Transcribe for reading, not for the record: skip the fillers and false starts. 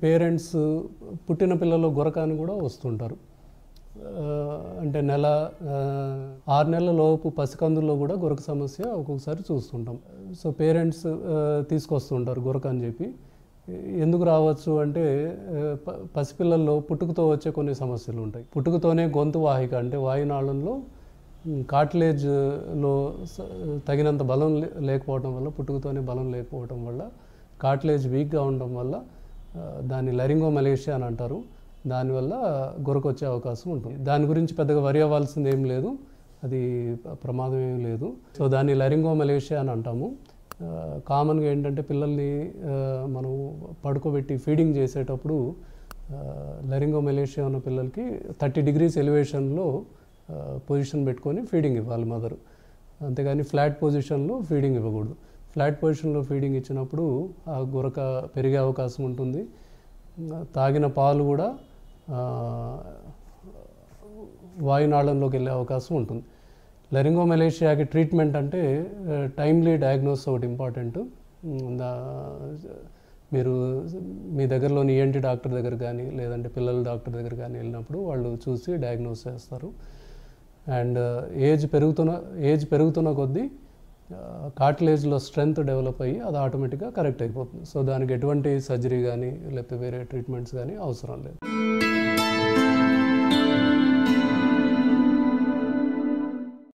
Parents పుట్టిన పిల్లల్లో గొరక అని కూడా వస్తుంటారు. అంటే 6 నెలల లోపు పసికందుల్లో కూడా గొరక సమస్య ఒక్కొక్కసారి చూస్తుంటాం. సో పేరెంట్స్ తీసుకొస్తుంటారు గొరక అని చెప్పి. ఎందుకు రావచ్చు అంటే పసిపిల్లల్లో పుట్టుకతో వచ్చే కొన్ని సమస్యలు ఉంటాయి. పుట్టుకతోనే గొంతు వాహిక అంటే వాయునాళంలో కార్టిలేజ్లో తగినంత బలం లేకపోవడం వల్ల, పుట్టుకతోనే బలం లేకపోవడం వల్ల, కార్టిలేజ్ వీక్గా ఉండడం వల్ల దాన్ని లరింగోమలేషియా అని అంటారు. దానివల్ల గొరక వచ్చే అవకాశం ఉంటుంది. దాని గురించి పెద్దగా వరి అవ్వాల్సింది ఏం లేదు, అది ప్రమాదం ఏం లేదు. సో దాన్ని లరింగోమలేషియా అని అంటాము. కామన్గా ఏంటంటే పిల్లల్ని మనం పడుకోబెట్టి ఫీడింగ్ చేసేటప్పుడు లరింగోమలేషియా ఉన్న పిల్లలకి 30 degrees ఎలివేషన్లో పొజిషన్ పెట్టుకొని ఫీడింగ్ ఇవ్వాలి మదరు. అంతేగాని ఫ్లాట్ పొజిషన్లో ఫీడింగ్ ఇవ్వకూడదు. ఫ్లాట్ పొజిషన్లో ఫీడింగ్ ఇచ్చినప్పుడు ఆ గొరక పెరిగే అవకాశం ఉంటుంది. తాగిన పాలు కూడా వాయునాళంలోకి వెళ్ళే అవకాశం ఉంటుంది. లరింగోమలేషియాకి ట్రీట్మెంట్ అంటే టైమ్లీ డయాగ్నోస్ ఒకటి ఇంపార్టెంట్. మీరు మీ దగ్గరలోని ENT డాక్టర్ దగ్గర కానీ లేదంటే పిల్లల డాక్టర్ దగ్గర కానీ వెళ్ళినప్పుడు వాళ్ళు చూసి డయాగ్నోస్ చేస్తారు. అండ్ ఏజ్ పెరుగుతున్న కొద్దీ కార్టిలేజ్లో స్ట్రెంగ్త్ డెవలప్ అయ్యి అది ఆటోమేటిక్గా కరెక్ట్ అయిపోతుంది. సో దానికి ఎటువంటి సర్జరీ కానీ లేకపోతే వేరే ట్రీట్మెంట్స్ కానీ అవసరం లేదు.